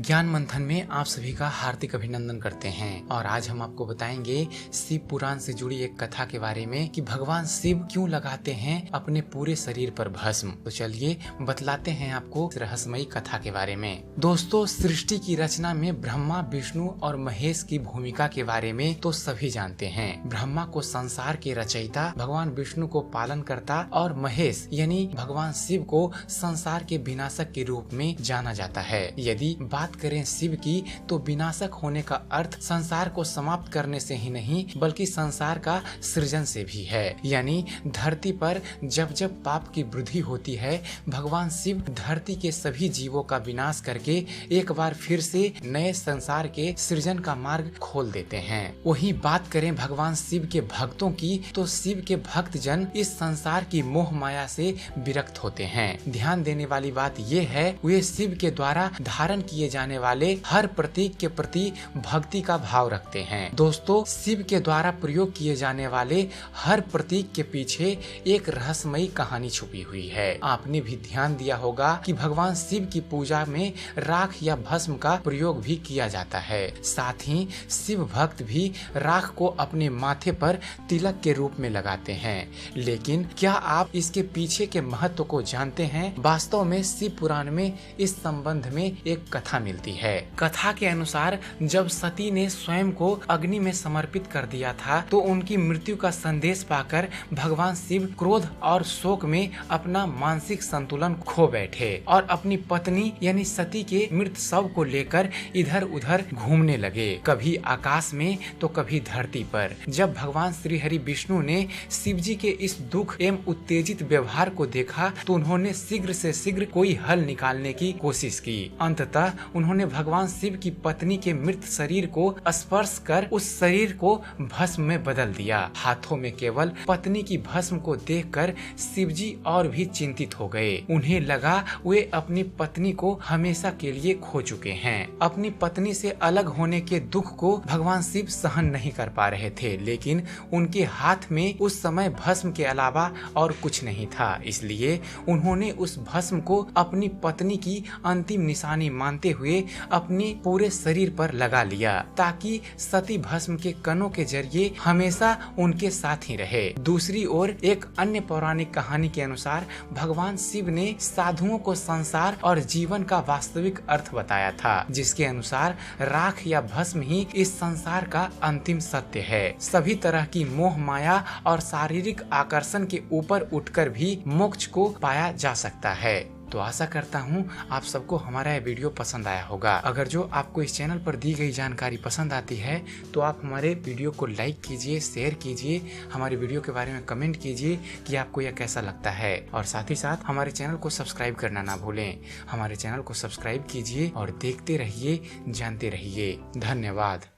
ज्ञान मंथन में आप सभी का हार्दिक अभिनंदन करते हैं। और आज हम आपको बताएंगे शिव पुराण से जुड़ी एक कथा के बारे में कि भगवान शिव क्यों लगाते हैं अपने पूरे शरीर पर भस्म। तो चलिए बतलाते हैं आपको रहस्यमयी कथा के बारे में। दोस्तों, सृष्टि की रचना में ब्रह्मा, विष्णु और महेश की भूमिका के बारे में तो सभी जानते हैं। ब्रह्मा को संसार के रचयिता, भगवान विष्णु को पालन करता और महेश यानी भगवान शिव को संसार के विनाशक के रूप में जाना जाता है। यदि बात करें शिव की तो विनाशक होने का अर्थ संसार को समाप्त करने से ही नहीं बल्कि संसार का सृजन से भी है। यानी धरती पर जब जब पाप की वृद्धि होती है, भगवान शिव धरती के सभी जीवों का विनाश करके एक बार फिर से नए संसार के सृजन का मार्ग खोल देते हैं। वही बात करें भगवान शिव के भक्तों की तो शिव के भक्त जन इस संसार की मोह माया से विरक्त होते हैं। ध्यान देने वाली बात ये है, वे शिव के द्वारा धारण किए जाने वाले हर प्रतीक के प्रति भक्ति का भाव रखते हैं। दोस्तों, शिव के द्वारा प्रयोग किए जाने वाले हर प्रतीक के पीछे एक रहस्यमयी कहानी छुपी हुई है। आपने भी ध्यान दिया होगा कि भगवान शिव की पूजा में राख या भस्म का प्रयोग भी किया जाता है। साथ ही शिव भक्त भी राख को अपने माथे पर तिलक के रूप में लगाते हैं। लेकिन क्या आप इसके पीछे के महत्व को जानते हैं? वास्तव में शिव पुराण में इस संबंध में एक कथा मिलती है। कथा के अनुसार जब सती ने स्वयं को अग्नि में समर्पित कर दिया था तो उनकी मृत्यु का संदेश पाकर भगवान शिव क्रोध और शोक में अपना मानसिक संतुलन खो बैठे और अपनी पत्नी यानी सती के मृत शव को लेकर इधर उधर घूमने लगे, कभी आकाश में तो कभी धरती पर। जब भगवान श्री हरि विष्णु ने शिव जी के इस दुख एवं उत्तेजित व्यवहार को देखा तो उन्होंने शीघ्र से शीघ्र कोई हल निकालने की कोशिश की। अंततः उन्होंने भगवान शिव की पत्नी के मृत शरीर को स्पर्श कर उस शरीर को भस्म में बदल दिया। हाथों में केवल पत्नी की भस्म को देखकर शिवजी और भी चिंतित हो गए। उन्हें लगा वे अपनी पत्नी को हमेशा के लिए खो चुके हैं। अपनी पत्नी से अलग होने के दुख को भगवान शिव सहन नहीं कर पा रहे थे, लेकिन उनके हाथ में उस समय भस्म के अलावा और कुछ नहीं था। इसलिए उन्होंने उस भस्म को अपनी पत्नी की अंतिम निशानी मानते हुए अपने पूरे शरीर पर लगा लिया ताकि सती भस्म के कणों के जरिए हमेशा उनके साथ ही रहे। दूसरी ओर एक अन्य पौराणिक कहानी के अनुसार भगवान शिव ने साधुओं को संसार और जीवन का वास्तविक अर्थ बताया था, जिसके अनुसार राख या भस्म ही इस संसार का अंतिम सत्य है। सभी तरह की मोह माया और शारीरिक आकर्षण के ऊपर उठकर भी मोक्ष को पाया जा सकता है। तो आशा करता हूँ आप सबको हमारा यह वीडियो पसंद आया होगा। अगर जो आपको इस चैनल पर दी गई जानकारी पसंद आती है तो आप हमारे वीडियो को लाइक कीजिए, शेयर कीजिए, हमारे वीडियो के बारे में कमेंट कीजिए कि आपको यह कैसा लगता है। और साथ ही साथ हमारे चैनल को सब्सक्राइब करना ना भूलें। हमारे चैनल को सब्सक्राइब कीजिए और देखते रहिए, जानते रहिए। धन्यवाद।